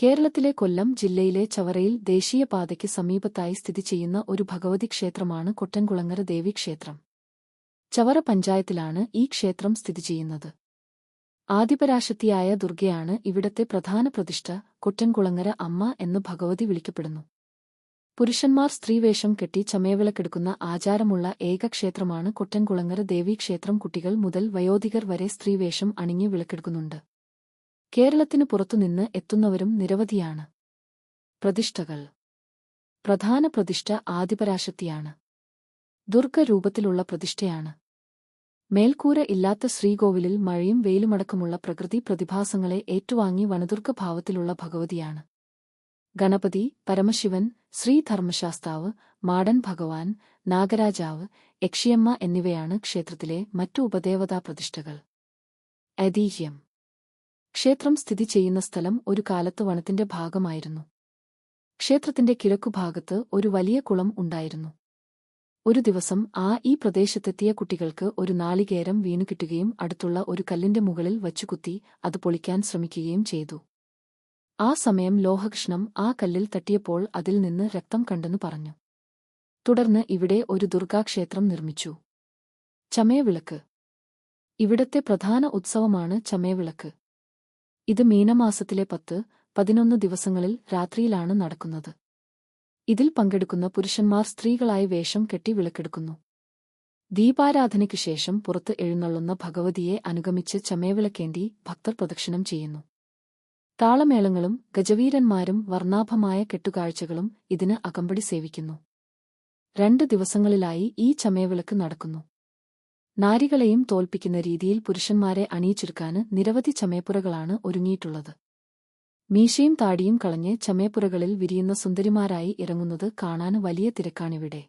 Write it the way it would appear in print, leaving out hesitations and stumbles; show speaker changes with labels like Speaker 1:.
Speaker 1: കേരളത്തിലെ കൊല്ലം ജില്ലയിലെ ചവറയിൽ ദേശീയപാതയ്ക്ക് സമീപത്തായി സ്ഥിതി ചെയ്യുന്ന ഒരു ഭഗവതി ക്ഷേത്രമാണ് കൊറ്റൻകുളങ്ങര ദേവീക്ഷേത്രം. ചവറ പഞ്ചായത്തിലാണ് ഈ ക്ഷേത്രം സ്ഥിതി ചെയ്യുന്നത്. ആദിപരാശക്തിയായ ദുർഗയാണ് ഇവിടത്തെ പ്രധാന പ്രതിഷ്ഠ. കൊറ്റൻകുളങ്ങര അമ്മ എന്ന് ഭഗവതി വിളിക്കപ്പെടുന്നു. പുരുഷന്മാർ സ്ത്രീവേഷം കെട്ടി ചമയവിളക്കെടുക്കുന്ന ആചാരമുള്ള ഏക ക്ഷേത്രമാണ് കൊറ്റൻകുളങ്ങര ദേവീക്ഷേത്രം. കുട്ടികൾ മുതൽ വയോധികർ വരെ സ്ത്രീവേഷം അണിഞ്ഞ് വിളക്കെടുക്കുന്നുണ്ട്. കേരളത്തിനു പുറത്തുനിന്ന് എത്തുന്നവരും നിരവധിയാണ്. പ്രതിഷ്ഠകൾ. പ്രധാന പ്രതിഷ്ഠ ആദിപരാശക്തിയാണ്. ദുർഗ രൂപത്തിലുള്ള പ്രതിഷ്ഠയാണ്. മേൽക്കൂര ഇല്ലാത്ത ശ്രീകോവിലിൽ മഴയും വെയിലുമടക്കമുള്ള പ്രകൃതി പ്രതിഭാസങ്ങളെ ഏറ്റുവാങ്ങി വനദുർഗ ഭാവത്തിലുള്ള ഭഗവതിയാണ്. ഗണപതി, പരമശിവൻ, ശ്രീധർമ്മശാസ്താവ്, മാടൻ ഭഗവാൻ, നാഗരാജാവ്, യക്ഷിയമ്മ എന്നിവയാണ് ക്ഷേത്രത്തിലെ മറ്റു ഉപദേവതാ പ്രതിഷ്ഠകൾ. ഐതിഹ്യം. ക്ഷേത്രം സ്ഥിതി ചെയ്യുന്ന സ്ഥലം ഒരു കാലത്ത് വനത്തിന്റെ ഭാഗമായിരുന്നു. ക്ഷേത്രത്തിന്റെ കിഴക്കുഭാഗത്ത് ഒരു വലിയ കുളം ഉണ്ടായിരുന്നു. ഒരു ദിവസം ഈ പ്രദേശത്തെത്തിയ കുട്ടികൾക്ക് ഒരു നാളികേരം വീണുകിട്ടുകയും അടുത്തുള്ള ഒരു കല്ലിന്റെ മുകളിൽ വച്ചുകുത്തി അത് പൊളിക്കാൻ ശ്രമിക്കുകയും ചെയ്തു. ആ സമയം ലോഹകൃഷ്ണം ആ കല്ലിൽ തട്ടിയപ്പോൾ അതിൽ നിന്ന് രക്തം കണ്ടെന്നു പറഞ്ഞു. തുടർന്ന് ഇവിടെ ഒരു ദുർഗാക്ഷേത്രം നിർമ്മിച്ചു. ചമയവിളക്ക്. ഇവിടത്തെ പ്രധാന ഉത്സവമാണ് ചമയവിളക്ക്. ഇത് മീനമാസത്തിലെ 10-11 ദിവസങ്ങളിൽ രാത്രിയിലാണ് നടക്കുന്നത്. ഇതിൽ പങ്കെടുക്കുന്ന പുരുഷന്മാർ സ്ത്രീകളായി വേഷം കെട്ടി വിളക്കെടുക്കുന്നു. ദീപാരാധനയ്ക്കു ശേഷം പുറത്ത് എഴുന്നള്ളുന്ന ഭഗവതിയെ അനുഗമിച്ച് ചമയവിളക്കേന്തി ഭക്തർ പ്രദക്ഷിണം ചെയ്യുന്നു. താളമേളങ്ങളും ഗജവീരന്മാരും വർണ്ണാഭമായ കെട്ടുകാഴ്ചകളും ഇതിന് അകമ്പടി സേവിക്കുന്നു. 2 ദിവസങ്ങളിലായി ഈ ചമയവിളക്ക് നടക്കുന്നു. നാരികളെയും തോൽപ്പിക്കുന്ന രീതിയിൽ പുരുഷന്മാരെ അണിയിച്ചൊരുക്കാൻ നിരവധി ചമയപ്പുരകളാണ് ഒരുങ്ങിയിട്ടുള്ളത്. മീശയും താടിയും കളഞ്ഞ് ചമയപ്പുരകളിൽ വിരിയുന്ന സുന്ദരിമാരായി ഇറങ്ങുന്നത് കാണാൻ വലിയ തിരക്കാണിവിടെ.